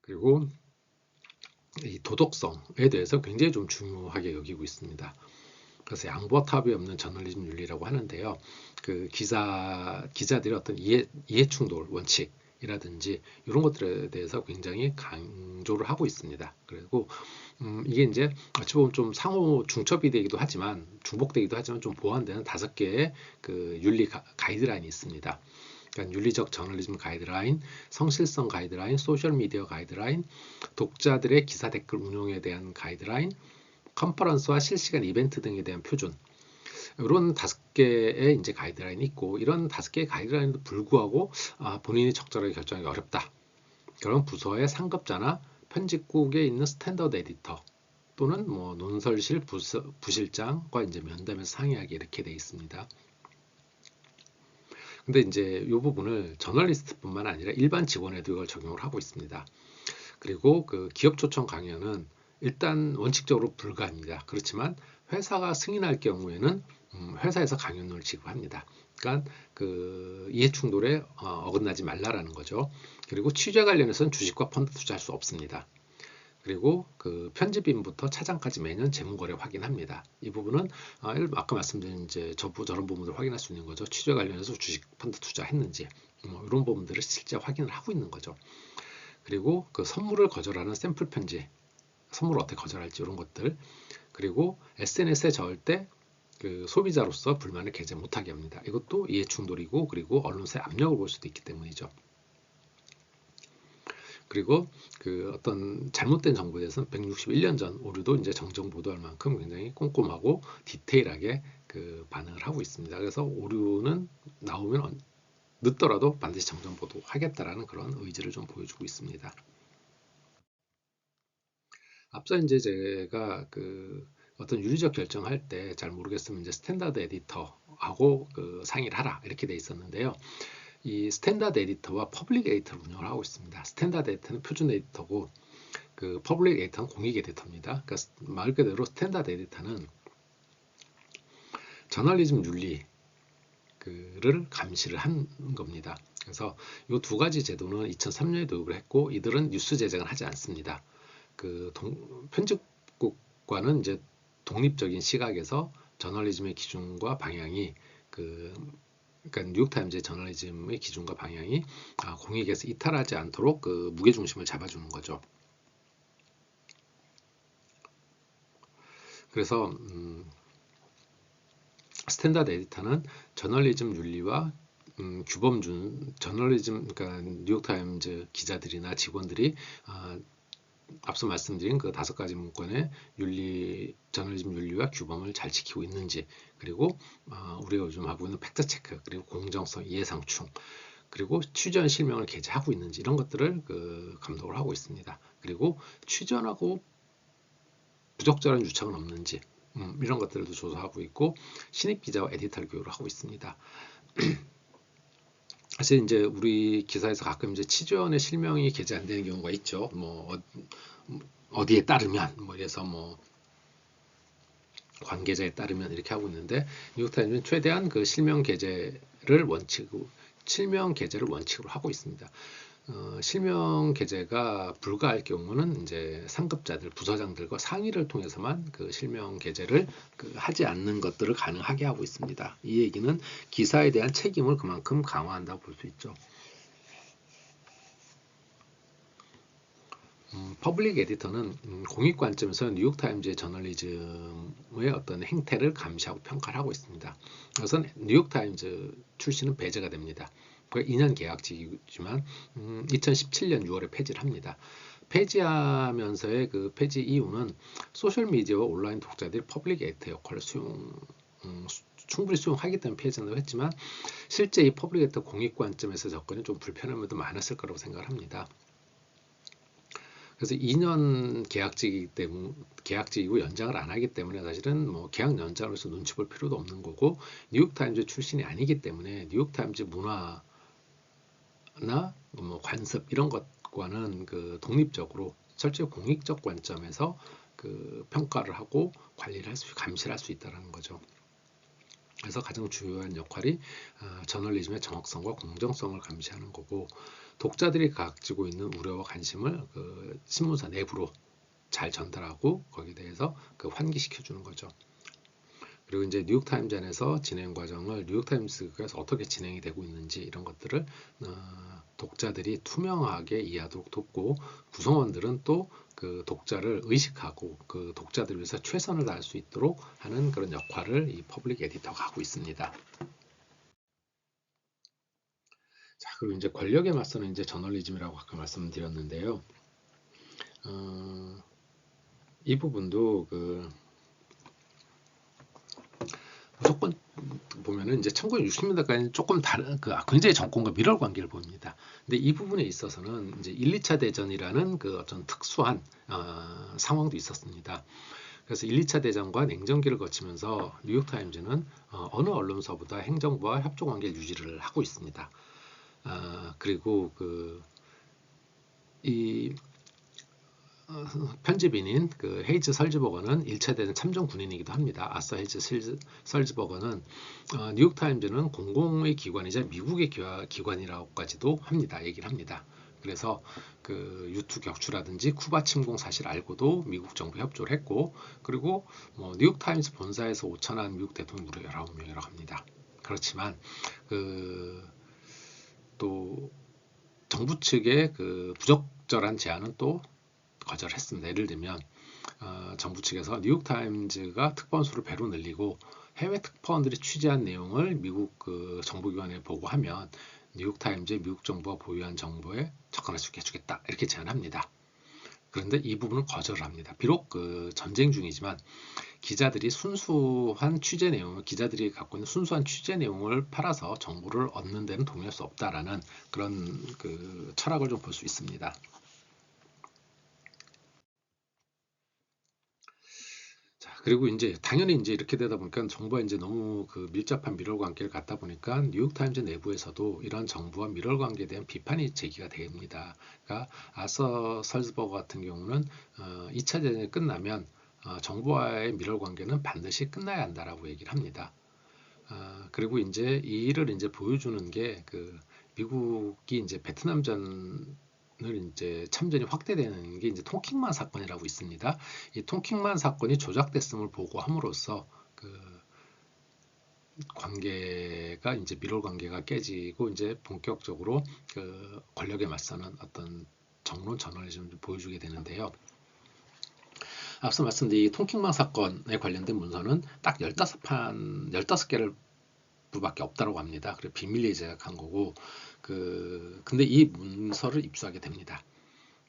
그리고 이 도덕성에 대해서 굉장히 좀 중요하게 여기고 있습니다. 그래서 양보와 타협이 없는 저널리즘 윤리라고 하는데요. 그 기자들의 어떤 이해 충돌 원칙이라든지 이런 것들에 대해서 굉장히 강조를 하고 있습니다. 그리고 이게 이제 어찌 보면 좀 상호 중첩이 되기도 하지만 중복되기도 하지만 좀 보완되는 5개의 그 윤리 가이드라인이 있습니다. 그러니까 윤리적 저널리즘 가이드라인, 성실성 가이드라인, 소셜미디어 가이드라인, 독자들의 기사 댓글 운용에 대한 가이드라인, 컨퍼런스와 실시간 이벤트 등에 대한 표준, 이런 5개의 이제 가이드라인이 있고, 이런 5개의 가이드라인도 불구하고 본인이 적절하게 결정하기 어렵다. 그런 부서의 상급자나 편집국에 있는 스탠더드 에디터 또는 뭐 논설실 부실장과 이제 면담에서 상의하기 이렇게 돼 있습니다. 근데 이제 이 부분을 저널리스트뿐만 아니라 일반 직원에도 이걸 적용을 하고 있습니다. 그리고 그 기업 초청 강연은 일단 원칙적으로 불가합니다. 그렇지만 회사가 승인할 경우에는 회사에서 강연료를 지급합니다. 그러니까 그 이해 충돌에 어긋나지 말라라는 거죠. 그리고 취재 관련해서는 주식과 펀드 투자할 수 없습니다. 그리고 그 편집인부터 차장까지 매년 재무거래 확인합니다. 이 부분은 아까 말씀드린 이제 저런 부분을 확인할 수 있는 거죠. 취재 관련해서 주식 펀드 투자했는지 이런 부분들을 실제 확인을 하고 있는 거죠. 그리고 그 선물을 거절하는 샘플 편지, 선물을 어떻게 거절할지 이런 것들, 그리고 SNS에 저을 때 그 소비자로서 불만을 게재 못하게 합니다. 이것도 이해 충돌이고 그리고 언론사의 압력을 볼 수도 있기 때문이죠. 그리고 그 어떤 잘못된 정보에 대해서는 161년 전 오류도 이제 정정 보도할 만큼 굉장히 꼼꼼하고 디테일하게 그 반응을 하고 있습니다. 그래서 오류는 나오면 늦더라도 반드시 정정 보도하겠다라는 그런 의지를 좀 보여주고 있습니다. 앞서 이제 제가 그 어떤 윤리적 결정할 때 잘 모르겠으면 이제 스탠다드 에디터하고 그 상의를 하라 이렇게 돼 있었는데요. 이 스탠다드 에디터와 퍼블릭 에디터를 운영을 하고 있습니다. 스탠다드 에디터는 표준 에디터고 그 퍼블릭 에디터는 공익 에디터입니다. 그러니까 말 그대로 스탠다드 에디터는 저널리즘 윤리를 감시를 한 겁니다. 그래서 이 두 가지 제도는 2003년에 도입을 했고 이들은 뉴스 제작을 하지 않습니다. 그 편집국과는 이제 독립적인 시각에서 저널리즘의 기준과 방향이 그러니까 뉴욕타임즈의 저널리즘의 기준과 방향이 공익에서 이탈하지 않도록 그 무게중심을 잡아주는 거죠. 그래서 스탠다드 에디터는 저널리즘 윤리와 규범준 저널리즘 그러니까 뉴욕타임즈 기자들이나 직원들이 앞서 말씀드린 그 5가지 문건의 저널리즘 윤리와 규범을 잘 지키고 있는지, 그리고 우리가 요즘 하고 있는 팩트 체크, 그리고 공정성, 이해상충, 그리고 취재원 실명을 게재하고 있는지 이런 것들을 그 감독을 하고 있습니다. 그리고 취재원하고 부적절한 유착은 없는지 이런 것들도 조사하고 있고 신입 기자와 에디터를 교육을 하고 있습니다. 사실 이제 우리 기사에서 가끔 이제 취재원의 실명이 게재 안 되는 경우가 있죠. 뭐 어디에 따르면 뭐 이래서 뭐 관계자에 따르면 이렇게 하고 있는데 뉴욕타임즈는 최대한 그 실명 게재를 원칙으로 하고 있습니다. 실명 게재가 불가할 경우는 이제 상급자들, 부서장들과 상의를 통해서만 그 실명 게재를 하지 않는 것들을 가능하게 하고 있습니다. 이 얘기는 기사에 대한 책임을 그만큼 강화한다고 볼 수 있죠. 퍼블릭 에디터는 공익 관점에서 뉴욕타임즈의 저널리즘의 어떤 행태를 감시하고 평가를 하고 있습니다. 우선 뉴욕타임즈 출신은 배제가 됩니다. 2년 계약직이지만 2017년 6월에 폐지를 합니다. 폐지하면서의 그 폐지 이유는 소셜미디어와 온라인 독자들이 퍼블릭 에디터 역할을 충분히 수용하기 때문에 폐지한다고 했지만 실제 이 퍼블릭 에디터 공익 관점에서 접근이 좀 불편한 면도 많았을 거라고 생각을 합니다. 그래서 2년 계약직이기 때문에 계약직이고 연장을 안 하기 때문에 사실은 뭐 계약 연장으로서 눈치 볼 필요도 없는 거고 뉴욕타임즈 출신이 아니기 때문에 뉴욕타임즈 문화나 뭐 관습 이런 것과는 그 독립적으로 철저히 공익적 관점에서 그 평가를 하고 관리를 감시를 할 수 있다는 거죠. 그래서 가장 중요한 역할이 저널리즘의 정확성과 공정성을 감시하는 거고, 독자들이 가지고 있는 우려와 관심을 그 신문사 내부로 잘 전달하고 거기에 대해서 그 환기시켜 주는 거죠. 그리고 이제 뉴욕타임즈 안에서 진행 과정을 뉴욕타임즈가 어떻게 진행이 되고 있는지 이런 것들을 독자들이 투명하게 이해하도록 돕고, 구성원들은 또 그 독자를 의식하고 그 독자들을 위해서 최선을 다할 수 있도록 하는 그런 역할을 이 퍼블릭 에디터가 하고 있습니다. 자, 그리고 이제 권력에 맞서는 이제 저널리즘이라고 아까 말씀드렸는데요. 이 부분도 그 무조건 보면은 이제 1960년대까지는 조금 다른 굉장히 정권과 밀월 관계를 보입니다. 근데 이 부분에 있어서는 이제 1, 2차 대전이라는 그 어떤 특수한 상황도 있었습니다. 그래서 1, 2차 대전과 냉전기를 거치면서 뉴욕타임즈는 어느 언론사보다 행정부와 협조 관계를 유지를 하고 있습니다. 그리고 이 편집인인 그 헤이즈 설즈버거는 1차 대전 참전 군인이기도 합니다. 아서 헤이즈 설즈버거는 뉴욕타임즈는 공공의 기관이자 미국의 기관이라고까지도 합니다. 얘기를 합니다. 그래서 그 유투 격추라든지 쿠바 침공 사실 알고도 미국 정부 협조를 했고, 그리고 뭐 뉴욕타임즈 본사에서 5천한 미국 대통령 무려 19명이라고 합니다. 그렇지만 또 정부 측의 그 부적절한 제안은 또 거절했습니다. 예를 들면 정부 측에서 뉴욕타임즈가 특파원수를 배로 늘리고 해외 특파원들이 취재한 내용을 미국 그 정보기관에 보고하면 뉴욕타임즈의 미국 정부가 보유한 정보에 접근할 수 있게 해주겠다, 이렇게 제안합니다. 그런데 이 부분은 거절을 합니다. 비록 그 전쟁 중이지만 기자들이 갖고 있는 순수한 취재 내용을 팔아서 정보를 얻는 데는 동의할 수 없다라는 그런 그 철학을 좀 볼 수 있습니다. 그리고 이제 당연히 이제 이렇게 되다 보니까 정부와 이제 너무 그 밀접한 밀월 관계를 갖다 보니까 뉴욕타임즈 내부에서도 이런 정부와 밀월 관계에 대한 비판이 제기가 됩니다. 그러니까 아서 설즈버거 같은 경우는 2차 대전이 끝나면 정부와의 밀월 관계는 반드시 끝나야 한다라고 얘기를 합니다. 그리고 이제 이 일을 이제 보여주는 게 그 미국이 이제 베트남전 이제 참전이 확대되는 게 이제 통킹만 사건이라고 있습니다. 이 통킹만 사건이 조작됐음을 보고함으로써 그 관계가 이제 밀월 관계가 깨지고 이제 본격적으로 그 권력에 맞서는 어떤 정론 저널리즘을 보여주게 되는데요. 앞서 말씀드린 이 통킹만 사건에 관련된 문서는 딱 15개를 밖에 없다고 합니다. 그래 비밀리에 제작한 거고, 근데 이 문서를 입수하게 됩니다.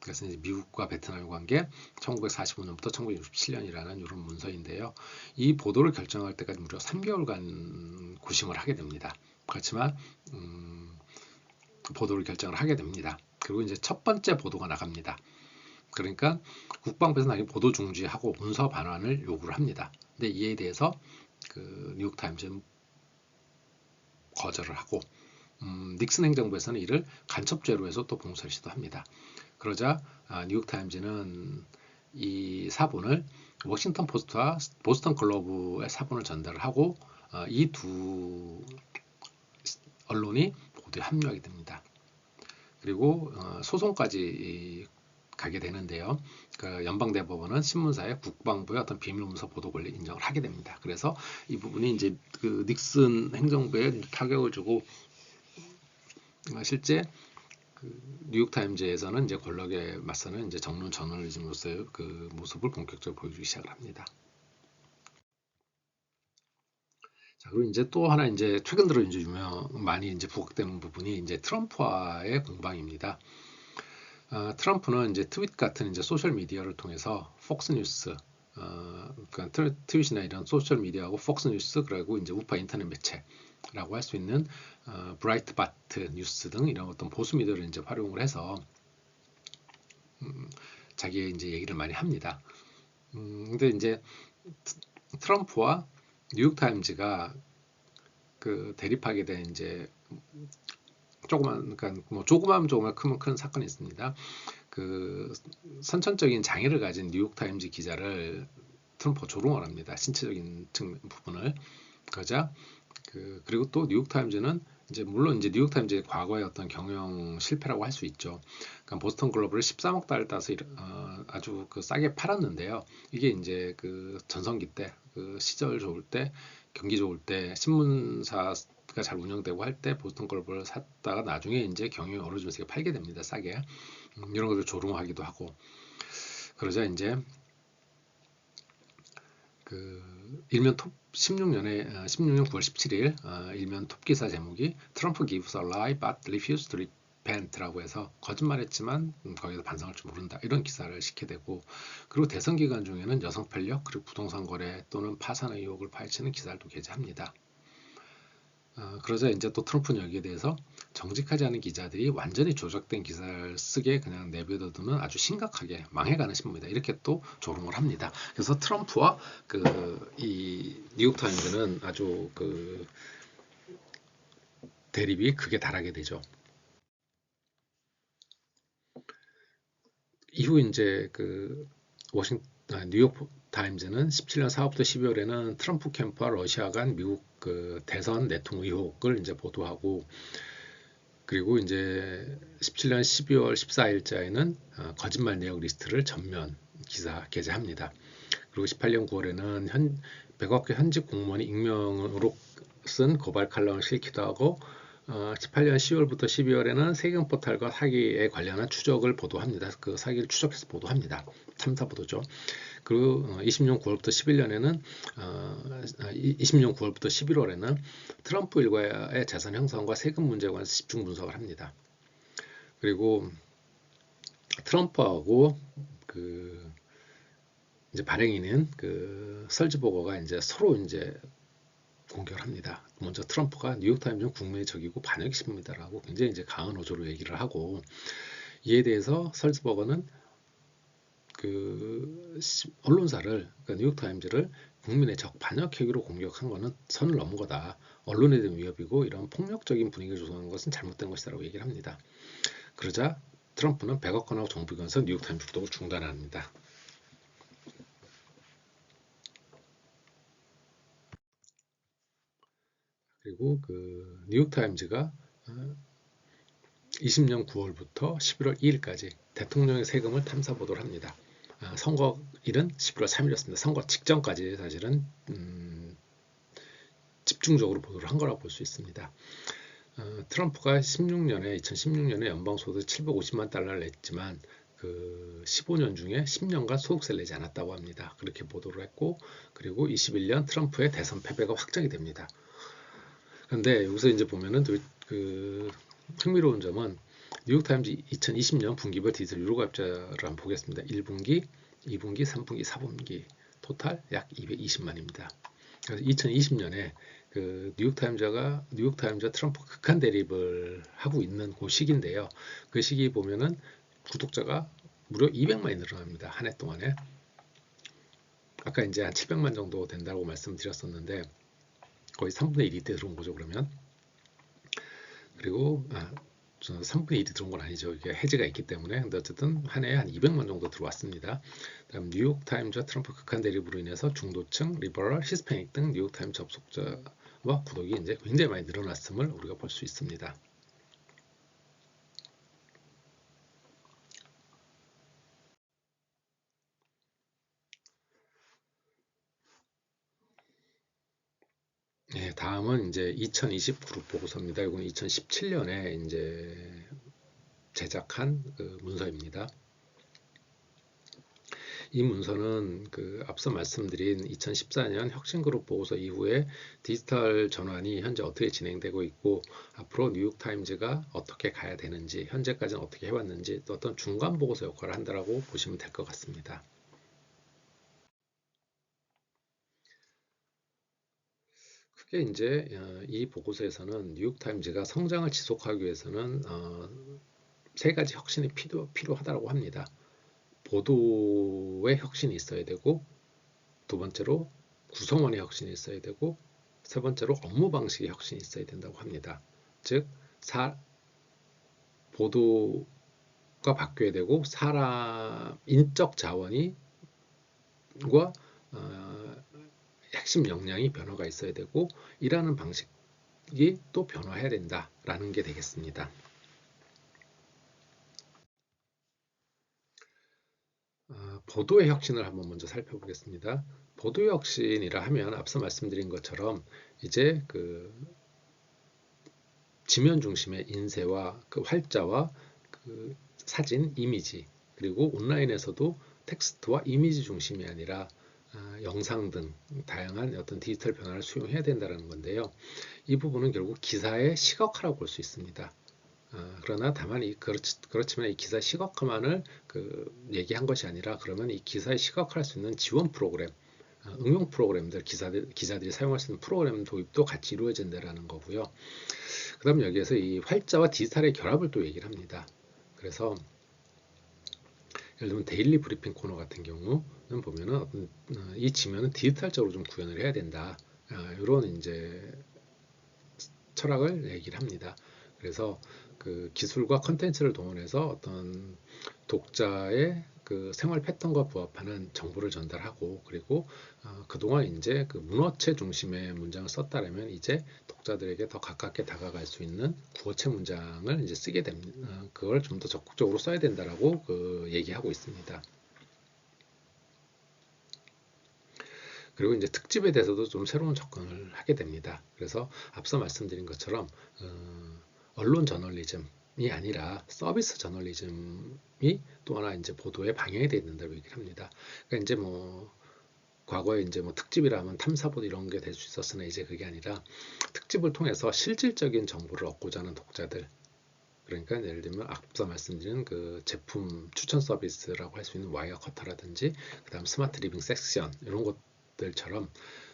그래서 이제 미국과 베트남의 관계 1945년부터 1967년이라는 이런 문서인데요. 이 보도를 결정할 때까지 무려 3개월간 고심을 하게 됩니다. 그렇지만 보도를 결정을 하게 됩니다. 그리고 이제 첫 번째 보도가 나갑니다. 그러니까 국방부에서 나중에 보도 중지하고 문서 반환을 요구를 합니다. 근데 이에 대해서 그 뉴욕타임즈는 거절을 하고 닉슨 행정부에서는 이를 간첩죄로 해서 또 봉쇄를 시도합니다. 그러자 뉴욕타임즈는 이 사본을 워싱턴 포스트와 보스턴 글로브의 사본을 전달을 하고 이 두 언론이 모두 합류하게 됩니다. 그리고 소송까지 가게 되는데요. 그 연방대법원은 신문사의 국방부의 어떤 비밀문서 보도 권리 인정을 하게 됩니다. 그래서 이 부분이 이제 그 닉슨 행정부에 타격을 주고 실제 그 뉴욕타임즈에서는 이제 권력에 맞서는 이제 정론 저널리즘으로서의 그 모습을 본격적으로 보여주기 시작을 합니다. 자, 그리고 이제 또 하나 이제 최근 들어 이제 많이 이제 부각되는 부분이 이제 트럼프와의 공방입니다. 트럼프는 이제 트윗 같은 이제 소셜 미디어를 통해서 폭스뉴스, 그러니까 트윗이나 이런 소셜 미디어하고 폭스뉴스, 그리고 이제 우파 인터넷 매체라고 할 수 있는 브라이트바트 뉴스 등 이런 어떤 보수 미디어를 이제 활용을 해서 자기의 이제 얘기를 많이 합니다. 근데 이제 트럼프와 뉴욕타임즈가 그 대립하게 된 이제 그러니까 뭐 조그마하면 크면 큰 사건이 있습니다. 그 선천적인 장애를 가진 뉴욕타임즈 기자를 트럼프가 조롱을 합니다. 신체적인 부분을. 그러자 그리고 또 뉴욕타임즈는 이제 물론 이제 뉴욕타임즈의 과거의 어떤 경영 실패라고 할 수 있죠. 그러니까 보스턴 글로벌을 13억 달러 따서 아주 싸게 팔았는데요. 이게 이제 전성기 때, 시절 좋을 때, 경기 좋을 때 신문사가 잘 운영되고 할 때 보스턴 글로벌을 샀다가 나중에 이제 경영이 어려지면서 팔게 됩니다. 싸게. 이런 것들 조롱하기도 하고. 그러자 이제 일면 톱 16년 9월 17일 일면 톱 기사 제목이 트럼프 gives a lie but refuses to repent라고 해서 거짓말했지만 거기서 반성할 줄 모른다 이런 기사를 싣게 되고, 그리고 대선 기간 중에는 여성 편력 그리고 부동산 거래 또는 파산 의혹을 파헤치는 기사를 또 게재합니다. 그러자 이제 또 트럼프는 여기에 대해서 정직하지 않은 기자들이 완전히 조작된 기사를 쓰게 그냥 내버려두는 아주 심각하게 망해가는 신문이다 이렇게 또 조롱을 합니다. 그래서 트럼프와 이 뉴욕타임즈는 아주 대립이 극에 달하게 되죠. 이후 이제 뉴욕 타임즈는 17년 4월부터 12월에는 트럼프 캠프와 러시아 간 미국 대선 내통 의혹을 이제 보도하고, 그리고 이제 17년 12월 14일자에는 거짓말 내역 리스트를 전면 기사 게재합니다. 그리고 18년 9월에는 백악회 현직 공무원이 익명으로 쓴 고발 칼럼을 실기도 하고, 18년 10월부터 12월에는 세금 포탈과 사기에 관련한 추적을 보도합니다. 그 사기를 추적해서 보도합니다. 탐사 보도죠. 그리고 20년 9월부터 11년에는 20년 9월부터 11월에는 트럼프 일가의 재산 형성과 세금 문제에 관해서 집중 분석을 합니다. 그리고 트럼프하고 이제 발행인인 설즈버거가 이제 서로 이제 공격을 합니다. 먼저 트럼프가 뉴욕타임즈는 국민의 적이고 반역의 신문이다라고 굉장히 이제 강한 어조로 얘기를 하고, 이에 대해서 설즈버거는 언론사를, 뉴욕타임즈를 국민의 적 반역 행위로 공격한 것은 선을 넘은 거다. 언론에 대한 위협이고 이런 폭력적인 분위기를 조성하는 것은 잘못된 것이다라고 얘기를 합니다. 그러자 트럼프는 백악관하고 정부기관에서 뉴욕타임즈 구독을 중단합니다. 그리고 뉴욕타임즈가 20년 9월부터 11월 2일까지 대통령의 세금을 탐사 보도를 합니다. 선거일은 11월 3일이었습니다. 선거 직전까지 사실은 집중적으로 보도를 한 거라고 볼 수 있습니다. 트럼프가 2016년에 연방소득 750만 달러를 냈지만 15년 중에 10년간 소득세를 내지 않았다고 합니다. 그렇게 보도를 했고, 그리고 21년 트럼프의 대선 패배가 확정이 됩니다. 그런데 여기서 이제 보면은 흥미로운 점은 뉴욕타임즈 2020년 분기별 디지털 유료가입자를 한번 보겠습니다. 1분기, 2분기, 3분기, 4분기 토탈 약 220만입니다. 그래서 2020년에 뉴욕타임즈와 트럼프 극한 대립을 하고 있는 그 시기인데요. 그 시기 보면은 구독자가 무려 200만이 늘어납니다. 한 해 동안에. 아까 이제 한 700만 정도 된다고 말씀드렸었는데 거의 3분의 1이 들어온 거죠, 그러면. 그리고 3분의 1이 들어온 건 아니죠. 이게 해지가 있기 때문에. 근데 어쨌든 한 해에 한 200만 정도 들어왔습니다. 다음 뉴욕타임즈와 트럼프 극한 대립으로 인해서 중도층, 리버럴, 히스패닉 등 뉴욕타임즈 접속자와 구독이 이제 굉장히 많이 늘어났음을 우리가 볼 수 있습니다. 네, 다음은 이제 2020 그룹 보고서입니다. 이건 2017년에 이제 제작한 문서입니다. 이 문서는 앞서 말씀드린 2014년 혁신그룹 보고서 이후에 디지털 전환이 현재 어떻게 진행되고 있고 앞으로 뉴욕타임즈가 어떻게 가야 되는지, 현재까지는 어떻게 해왔는지 또 어떤 중간 보고서 역할을 한다라고 보시면 될 것 같습니다. 크게 이제 이 보고서에서는 뉴욕타임즈가 성장을 지속하기 위해서는 세 가지 혁신이 필요하다고 합니다. 보도의 혁신이 있어야 되고, 두 번째로 구성원의 혁신이 있어야 되고, 세 번째로 업무 방식의 혁신이 있어야 된다고 합니다. 즉, 보도가 바뀌어야 되고, 인적 자원과 핵심 역량이 변화가 있어야 되고, 일하는 방식 또 변화해야 된다라는 게 되겠습니다. 보도의 혁신을 한번 먼저 살펴보겠습니다. 보도의 혁신이라 하면 앞서 말씀드린 것처럼 이제 그 지면 중심의 인쇄와 그 활자와 그 사진, 이미지, 그리고 온라인에서도 텍스트와 이미지 중심이 아니라 영상 등 다양한 어떤 디지털 변화를 수용해야 된다는 건데요. 이 부분은 결국 기사의 시각화라고 볼 수 있습니다. 그러나 다만 그렇지만 이 기사 시각화만을 얘기한 것이 아니라, 그러면 이 기사의 시각화할 수 있는 지원 프로그램, 응용 프로그램들, 기자들이 사용할 수 있는 프로그램 도입도 같이 이루어진다는 거고요. 그 다음 여기에서 이 활자와 디지털의 결합을 또 얘기를 합니다. 그래서 예를 들면 데일리 브리핑 코너 같은 경우는 보면은 이 지면은 디지털적으로 좀 구현을 해야 된다. 이런 이제 철학을 얘기를 합니다. 그래서 그 기술과 컨텐츠를 동원해서 어떤 독자의 그 생활 패턴과 부합하는 정보를 전달하고, 그리고 그동안 이제 그 문어체 중심의 문장을 썼다라면 이제 독자들에게 더 가깝게 다가갈 수 있는 구어체 문장을 이제 쓰게 됩니다. 그걸 좀 더 적극적으로 써야 된다라고 얘기하고 있습니다. 그리고 이제 특집에 대해서도 좀 새로운 접근을 하게 됩니다. 그래서 앞서 말씀드린 것처럼 언론 저널리즘이 아니라 서비스 저널리즘이 또 하나 이제 보도의 방향이 되어 있다고 얘기를 합니다. 그러니까 이제 뭐 과거에 이제 뭐 특집이라 하면 탐사보도 이런 게 될 수 있었으나, 이제 그게 아니라 특집을 통해서 실질적인 정보를 얻고자 하는 독자들, 그러니까 예를 들면 앞서 말씀드린 그 제품 추천 서비스라고 할 수 있는 와이어 커터라든지, 그다음 스마트 리빙 섹션 이런 것들처럼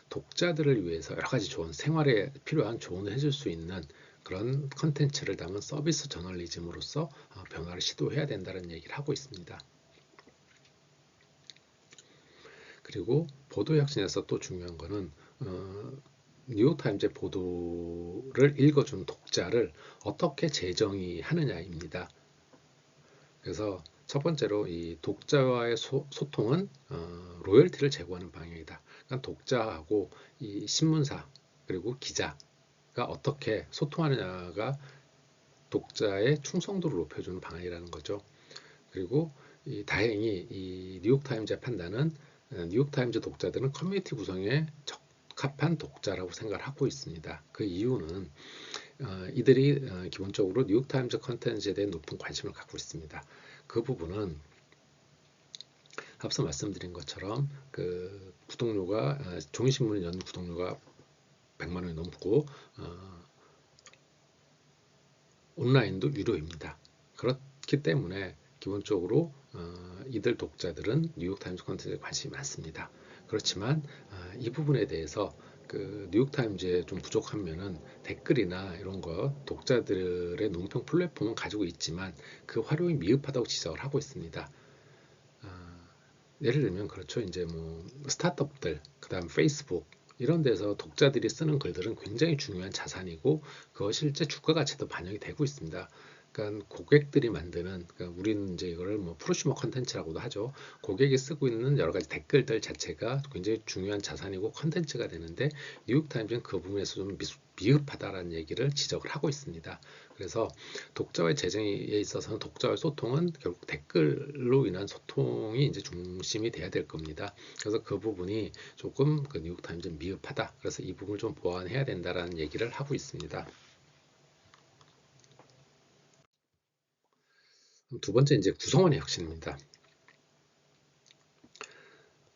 독자들을 위해서 여러 가지 좋은 생활에 필요한 조언을 해줄 수 있는 그런 컨텐츠를 담은 서비스 저널리즘으로서 변화를 시도해야 된다는 얘기를 하고 있습니다. 그리고 보도 혁신에서 또 중요한 거는 뉴욕타임즈의 보도를 읽어준 독자를 어떻게 재정의하느냐입니다. 그래서 첫 번째로 이 독자와의 소통은 로열티를 제고하는 방향이다. 그러니까 독자하고 이 신문사 그리고 기자가 어떻게 소통하느냐가 독자의 충성도를 높여주는 방안이라는 거죠. 그리고 다행히 이 뉴욕타임즈의 판단은 뉴욕타임즈 독자들은 커뮤니티 구성에 적합한 독자라고 생각을 하고 있습니다. 그 이유는 이들이 기본적으로 뉴욕타임즈 컨텐츠에 대해 높은 관심을 갖고 있습니다. 그 부분은 앞서 말씀드린 것처럼 그 구독료가 종이신문 연 구독료가 100만 원이 넘고 온라인도 유료입니다. 그렇기 때문에 기본적으로 이들 독자들은 뉴욕타임즈 컨텐츠에 관심이 많습니다. 그렇지만 이 부분에 대해서 그 뉴욕타임즈에 좀 부족한 면은 댓글이나 이런 거 독자들의 논평 플랫폼은 가지고 있지만 그 활용이 미흡하다고 지적을 하고 있습니다. 예를 들면 그렇죠. 이제 뭐 스타트업들, 그다음 페이스북 이런 데서 독자들이 쓰는 글들은 굉장히 중요한 자산이고 그것 실제 주가 가치도 반영이 되고 있습니다. 그러니까 고객들이 만드는, 그러니까 우리는 이제 이거를 뭐 프로슈머 컨텐츠라고도 하죠. 고객이 쓰고 있는 여러 가지 댓글들 자체가 굉장히 중요한 자산이고 컨텐츠가 되는데 뉴욕타임즈는 그 부분에서 좀 미흡하다라는 얘기를 지적을 하고 있습니다. 그래서 독자와의 재정에 있어서는 독자와의 소통은 결국 댓글로 인한 소통이 이제 중심이 돼야 될 겁니다. 그래서 그 부분이 조금 그 뉴욕타임즈 미흡하다. 그래서 이 부분을 좀 보완해야 된다라는 얘기를 하고 있습니다. 두 번째 이제 구성원의 혁신입니다.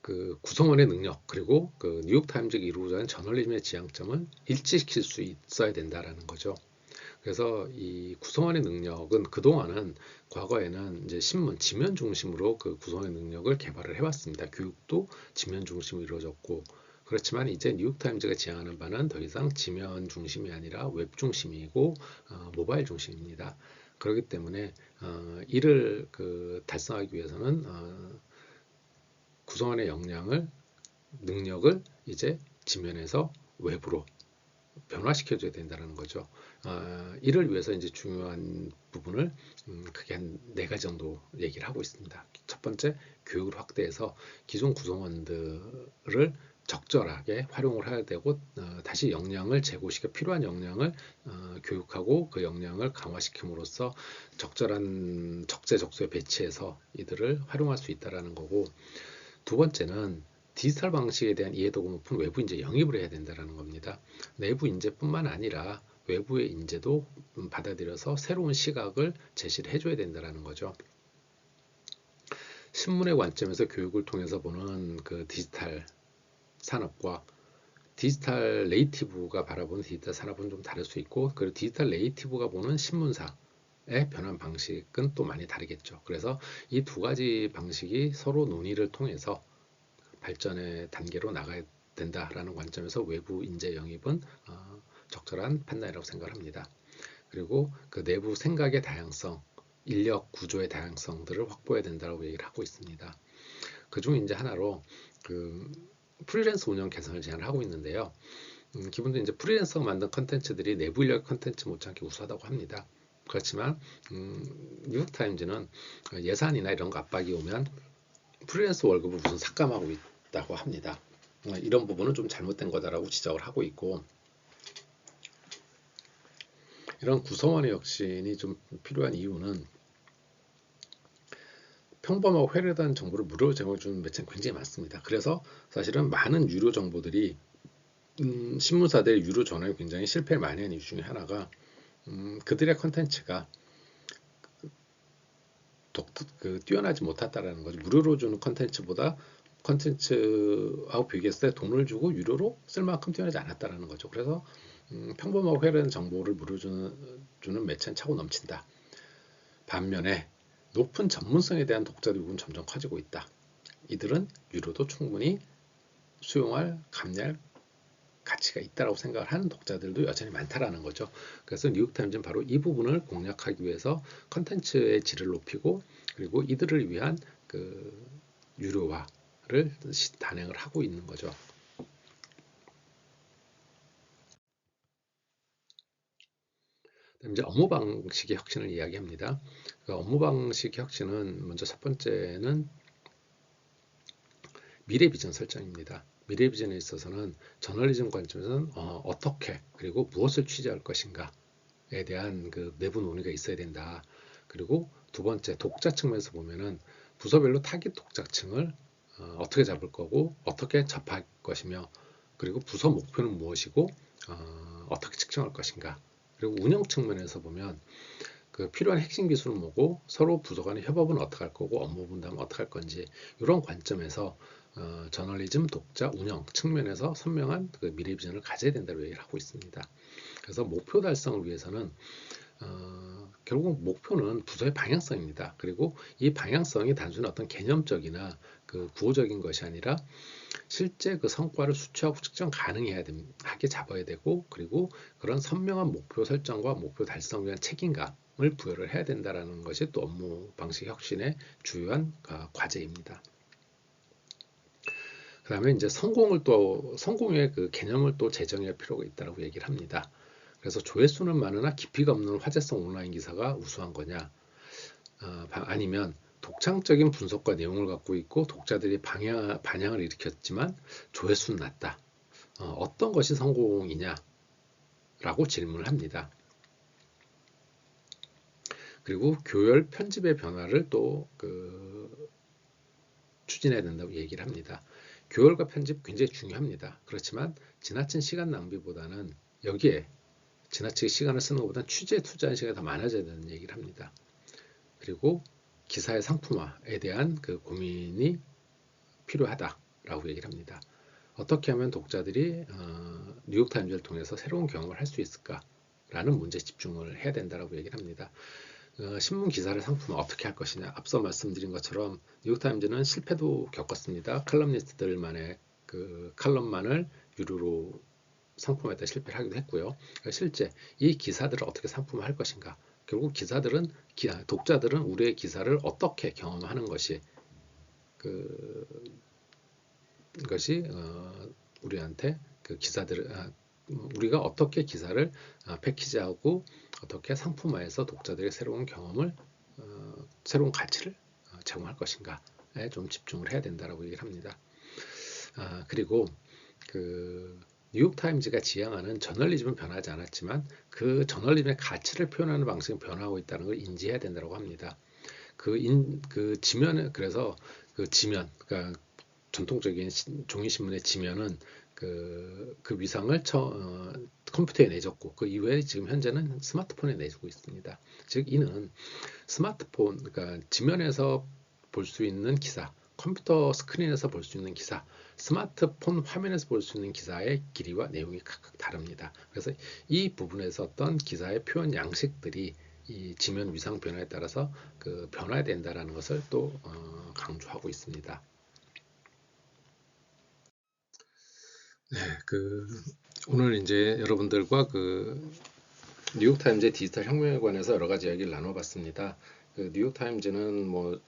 그 구성원의 능력 그리고 그 뉴욕타임즈가 이루고자 하는 저널리즘의 지향점을 일치시킬 수 있어야 된다라는 거죠. 그래서 이 구성원의 능력은 그동안은 과거에는 이제 신문 지면 중심으로 그 구성원의 능력을 개발을 해왔습니다. 교육도 지면 중심으로 이루어졌고, 그렇지만 이제 뉴욕타임즈가 지향하는 바는 더 이상 지면 중심이 아니라 웹 중심이고 모바일 중심입니다. 그렇기 때문에 이를 달성하기 위해서는 구성원의 능력을 이제 지면에서 웹으로 변화시켜줘야 된다는 거죠. 이를 위해서 이제 중요한 부분을 크게 한 4가지 정도 얘기를 하고 있습니다. 첫 번째, 교육을 확대해서 기존 구성원들을 적절하게 활용을 해야 되고 다시 역량을 제고시켜 필요한 역량을 교육하고 그 역량을 강화시킴으로써 적절한 적재적소에 배치해서 이들을 활용할 수 있다라는 거고, 두 번째는 디지털 방식에 대한 이해도가 높은 외부 인재 영입을 해야 된다는 겁니다. 내부 인재뿐만 아니라 외부의 인재도 받아들여서 새로운 시각을 제시를 해줘야 된다는 거죠. 신문의 관점에서 교육을 통해서 보는 그 디지털 산업과 디지털 네이티브가 바라보는 디지털 산업은 좀 다를 수 있고, 그리고 디지털 네이티브가 보는 신문사의 변환 방식은 또 많이 다르겠죠. 그래서 이 두 가지 방식이 서로 논의를 통해서 발전의 단계로 나가야 된다라는 관점에서 외부 인재 영입은 적절한 판단이라고 생각합니다. 그리고 그 내부 생각의 다양성, 인력 구조의 다양성들을 확보해야 된다고 얘기를 하고 있습니다. 그중 이제 하나로 그 프리랜서 운영 개선을 제안을 하고 있는데요. 기본적으로 이제 프리랜서가 만든 컨텐츠들이 내부 인력 컨텐츠 못지않게 우수하다고 합니다. 그렇지만 뉴욕타임즈는 예산이나 이런 거 압박이 오면 프리랜서 월급을 우선 삭감하고 있다고 합니다. 이런 부분은 좀 잘못된 거다라고 지적을 하고 있고, 이런 구성원의 혁신이 좀 필요한 이유는 평범하고 회로된 정보를 무료로 제공해주는 매체는 굉장히 많습니다. 그래서 사실은 많은 유료 정보들이 신문사들의 유료 전환에 굉장히 실패를 많이 한 이유 중에 하나가 그들의 컨텐츠가 뛰어나지 못했다라는 거죠. 무료로 주는 컨텐츠보다 컨텐츠하고 비교했을 때 돈을 주고 유료로 쓸 만큼 뛰어나지 않았다라는 거죠. 그래서 평범하고 회로된 정보를 무료로 주는 매체는 차고 넘친다. 반면에 높은 전문성에 대한 독자들 요구는 점점 커지고 있다. 이들은 유료도 충분히 수용할, 감내할 가치가 있다고 생각을 하는 독자들도 여전히 많다라는 거죠. 그래서 뉴욕타임즈는 바로 이 부분을 공략하기 위해서 컨텐츠의 질을 높이고, 그리고 이들을 위한 그 유료화를 단행을 하고 있는 거죠. 이제 업무 방식의 혁신을 이야기합니다. 그 업무 방식 혁신은 먼저 첫 번째는 미래 비전 설정입니다. 미래 비전에 있어서는 저널리즘 관점에서는 어떻게 그리고 무엇을 취재할 것인가에 대한 그 내부 논의가 있어야 된다. 그리고 두 번째 독자 측면에서 보면은 부서별로 타깃 독자층을 어떻게 잡을 거고 어떻게 접할 것이며, 그리고 부서 목표는 무엇이고 어떻게 측정할 것인가. 그리고 운영 측면에서 보면 그 필요한 핵심 기술은 뭐고 서로 부서 간의 협업은 어떻게 할 거고 업무 분담은 어떻게 할 건지, 이런 관점에서 저널리즘, 독자, 운영 측면에서 선명한 그 미래 비전을 가져야 된다고 얘기를 하고 있습니다. 그래서 목표 달성을 위해서는 결국 목표는 부서의 방향성입니다. 그리고 이 방향성이 단순히 어떤 개념적이나 그 구호적인 것이 아니라 실제 그 성과를 수치하고 측정 가능하게 잡아야 되고, 그리고 그런 선명한 목표 설정과 목표 달성을 위한 책임감을 부여를 해야 된다는 것이 또 업무 방식 혁신의 주요한 과제입니다. 그 다음에 이제 성공의 그 개념을 또 재정할 필요가 있다고 얘기를 합니다. 그래서 조회수는 많으나 깊이가 없는 화제성 온라인 기사가 우수한 거냐, 아니면 독창적인 분석과 내용을 갖고 있고 독자들이 반향을 일으켰지만 조회수는 낮다. 어떤 것이 성공이냐라고 질문을 합니다. 그리고 교열 편집의 변화를 또 추진해야 된다고 얘기를 합니다. 교열과 편집 굉장히 중요합니다. 그렇지만 지나친 시간 낭비보다는 여기에 지나치게 시간을 쓰는 것보다는 취재에 투자하는 시간이 더 많아져야 되는 얘기를 합니다. 그리고 기사의 상품화에 대한 그 고민이 필요하다라고 얘기를 합니다. 어떻게 하면 독자들이 뉴욕타임즈를 통해서 새로운 경험을 할 수 있을까라는 문제에 집중을 해야 된다라고 얘기를 합니다. 신문 기사를 상품화 어떻게 할 것이냐, 앞서 말씀드린 것처럼 뉴욕타임즈는 실패도 겪었습니다. 칼럼니스트들만의 그 칼럼만을 유료로 상품화했다 실패를 하기도 했고요. 실제 이 기사들을 어떻게 상품화할 것인가, 결국 독자들은 우리의 기사를 어떻게 경험하는 것이 우리한테 우리가 어떻게 기사를 패키지하고 어떻게 상품화해서 독자들의 새로운 경험을 새로운 가치를 제공할 것인가에 좀 집중을 해야 된다라고 얘기를 합니다. 그리고 그 뉴욕타임즈가 지향하는 저널리즘은 변하지 않았지만 그 저널리즘의 가치를 표현하는 방식은 변화하고 있다는 걸 인지해야 된다고 합니다. 그 지면은 그래서 그 지면, 그러니까 전통적인 종이 신문의 지면은 그 위상을 컴퓨터에 내줬고 그 이외에 지금 현재는 스마트폰에 내주고 있습니다. 즉 이는 스마트폰, 그러니까 지면에서 볼 수 있는 기사, 컴퓨터 스크린에서 볼 수 있는 기사, 스마트폰 화면에서 볼 수 있는 기사의 길이와 내용이 각각 다릅니다. 그래서 이 부분에서 어떤 기사의 표현 양식들이 이 지면 위상 변화에 따라서 그 변화된다라는 것을 또 강조하고 있습니다. 네, 오늘 이제 여러분들과 뉴욕타임즈의 디지털 혁명에 관해서 여러 가지 이야기를 나눠봤습니다. 뉴욕타임즈는 뭐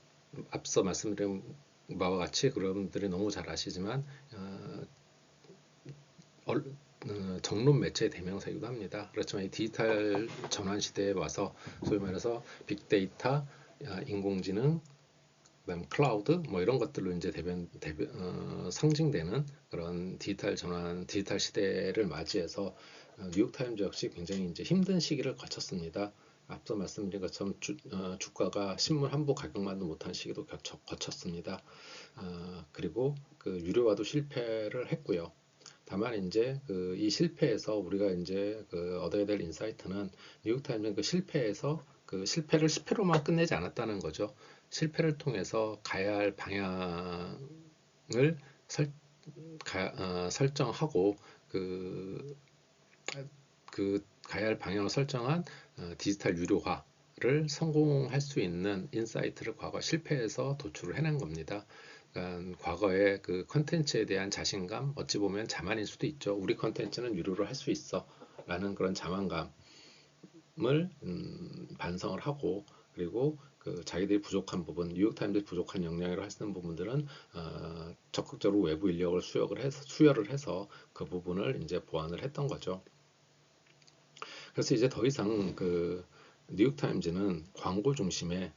앞서 말씀드린 바와 같이 여러분들이 너무 잘 아시지만 정론 매체의 대명사이기도 합니다. 그렇지만 이 디지털 전환 시대에 와서 소위 말해서 빅데이터, 인공지능, 그다음 클라우드 뭐 이런 것들로 이제 상징되는 그런 디지털 전환, 디지털 시대를 맞이해서 뉴욕타임즈 역시 굉장히 이제 힘든 시기를 거쳤습니다. 앞서 말씀드린 것처럼 주가가 신문 한 부 가격만도 못한 시기도 거쳤습니다. 그리고 유료화도 실패를 했고요. 다만 이제 이 실패에서 우리가 이제 얻어야 될 인사이트는 뉴욕타임즈는 실패에서 실패를 실패로만 끝내지 않았다는 거죠. 실패를 통해서 가야 할 방향을 설정하고 가야 할 방향을 설정한 디지털 유료화를 성공할 수 있는 인사이트를 과거 실패에서 도출을 해낸 겁니다. 과거의 컨텐츠에 대한 자신감, 어찌 보면 자만일 수도 있죠. 우리 컨텐츠는 유료로 할 수 있어 라는 그런 자만감을 반성을 하고, 그리고 자기들이 부족한 부분, 뉴욕타임즈 부족한 역량이라고 할 수 있는 부분들은 적극적으로 외부 인력을 수혈을 해서 그 부분을 이제 보완을 했던 거죠. 그래서 이제 더 이상 뉴욕타임즈는 광고 중심의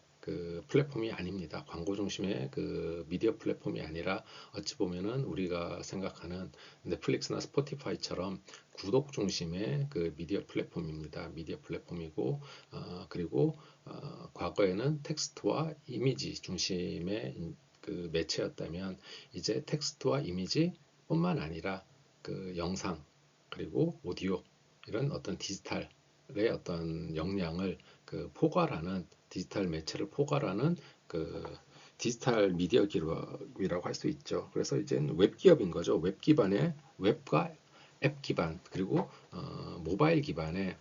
플랫폼이 아닙니다. 광고 중심의 미디어 플랫폼이 아니라 어찌 보면은 우리가 생각하는 넷플릭스나 스포티파이처럼 구독 중심의 미디어 플랫폼입니다. 미디어 플랫폼이고 그리고 과거에는 텍스트와 이미지 중심의 매체였다면 이제 텍스트와 이미지뿐만 아니라 영상 그리고 오디오 이런 어떤 디지털의 어떤 역량을 포괄하는 디지털 매체를 포괄하는 디지털 미디어 기업이라고 할 수 있죠. 그래서 이제는 웹 기업인 거죠. 웹 기반의 웹과 앱 기반 그리고 모바일 기반의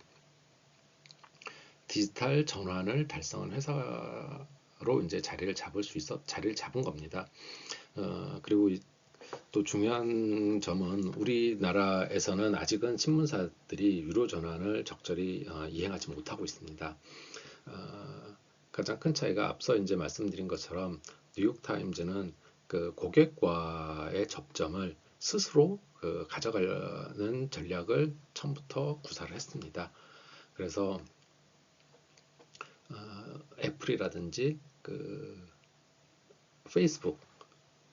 디지털 전환을 달성한 회사로 이제 자리를 잡은 겁니다. 그리고 또 중요한 점은 우리나라에서는 아직은 신문사들이 유료 전환을 적절히 이행하지 못하고 있습니다. 가장 큰 차이가 앞서 이제 말씀드린 것처럼 뉴욕타임즈는 고객과의 접점을 스스로 가져가려는 전략을 처음부터 구사를 했습니다. 그래서 애플이라든지 페이스북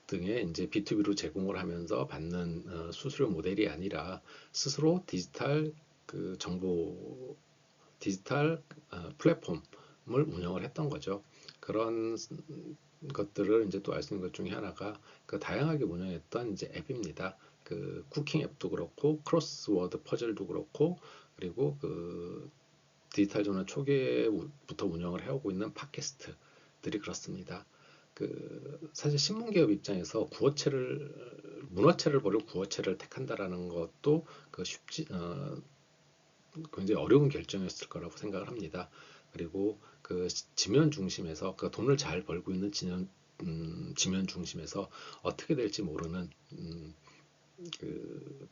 등의 이제 B2B로 제공을 하면서 받는 수수료 모델이 아니라 스스로 디지털 정보 디지털 플랫폼을 운영을 했던 거죠. 그런 것들을 이제 또 알 수 있는 것 중에 하나가 다양하게 운영했던 이제 앱입니다. 쿠킹 앱도 그렇고 크로스워드 퍼즐도 그렇고 그리고 디지털 전환 초기부터 운영을 해오고 있는 팟캐스트들이 그렇습니다. 사실 신문기업 입장에서 문어체를 버리고 구어체를 택한다라는 것도 굉장히 어려운 결정이었을 거라고 생각을 합니다. 그리고 지면 중심에서 돈을 잘 벌고 있는 지면 중심에서 어떻게 될지 모르는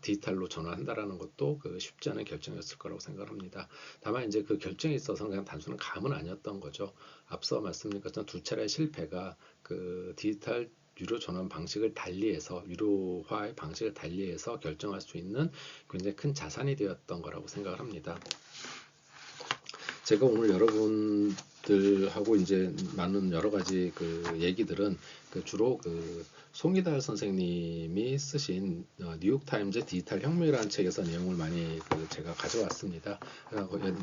디지털로 전환한다라는 것도 쉽지 않은 결정이었을 거라고 생각을 합니다. 다만 이제 결정에 있어서 그냥 단순한 감은 아니었던 거죠. 앞서 말씀드린 것처럼 두 차례의 실패가 디지털 유료 전환 방식을 달리해서 유료화의 방식을 달리해서 결정할 수 있는 굉장히 큰 자산이 되었던 거라고 생각을 합니다. 제가 오늘 여러분들하고 이제 나눈 여러 가지 그 얘기들은 주로 송이달 선생님이 쓰신 뉴욕타임즈 디지털 혁명이라는 책에서 내용을 많이 제가 가져왔습니다. 거기에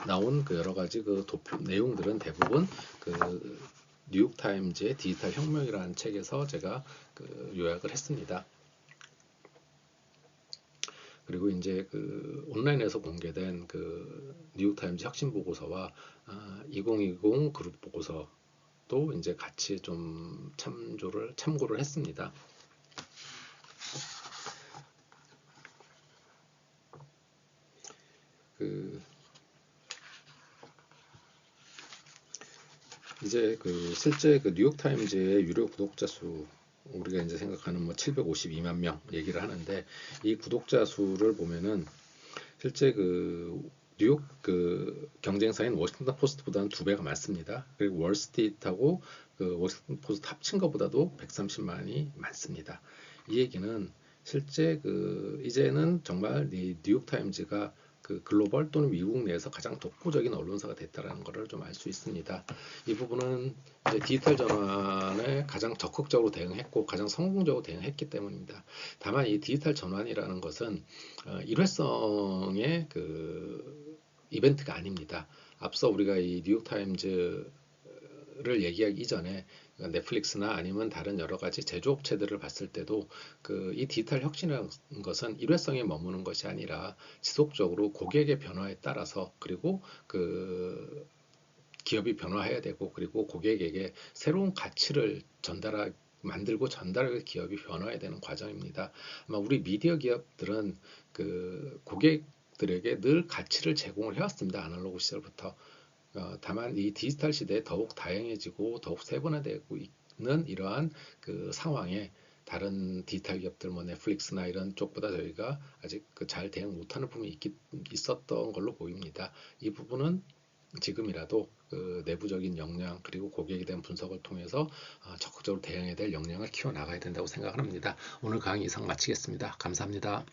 나온 여러 가지 도표 내용들은 대부분 뉴욕타임즈의 디지털 혁명이라는 책에서 제가 요약을 했습니다. 그리고 이제 온라인에서 공개된 뉴욕타임즈 혁신 보고서와 2020 그룹 보고서도 이제 같이 좀 참고를 했습니다. 이제 실제 뉴욕타임즈의 유료 구독자 수 우리가 이제 생각하는 752만 명 얘기를 하는데 이 구독자 수를 보면은 실제 뉴욕 경쟁사인 워싱턴 포스트보다는 2배가 많습니다. 그리고 월스트리트하고 워싱턴 포스트 합친 것보다도 130만이 많습니다. 이 얘기는 실제 이제는 정말 이 뉴욕 타임즈가 글로벌 또는 미국 내에서 가장 독보적인 언론사가 됐다는 것을 좀 알 수 있습니다. 이 부분은 이제 디지털 전환에 가장 적극적으로 대응했고 가장 성공적으로 대응했기 때문입니다. 다만 이 디지털 전환이라는 것은 일회성의 이벤트가 아닙니다. 앞서 우리가 이 뉴욕 타임즈를 얘기하기 이전에 넷플릭스나 아니면 다른 여러 가지 제조업체들을 봤을 때도 이 디지털 혁신이라는 것은 일회성에 머무는 것이 아니라 지속적으로 고객의 변화에 따라서 그리고 기업이 변화해야 되고 그리고 고객에게 새로운 가치를 만들고 전달하기 기업이 변화해야 되는 과정입니다. 아마 우리 미디어 기업들은 고객들에게 늘 가치를 제공을 해왔습니다. 아날로그 시절부터. 다만 이 디지털 시대에 더욱 다양해지고 더욱 세분화되고 있는 이러한 상황에 다른 디지털 기업들 넷플릭스나 이런 쪽보다 저희가 아직 잘 대응 못하는 부분이 있었던 걸로 보입니다. 이 부분은 지금이라도 내부적인 역량 그리고 고객에 대한 분석을 통해서 적극적으로 대응해야 될 역량을 키워나가야 된다고 생각합니다. 오늘 강의 이상 마치겠습니다. 감사합니다.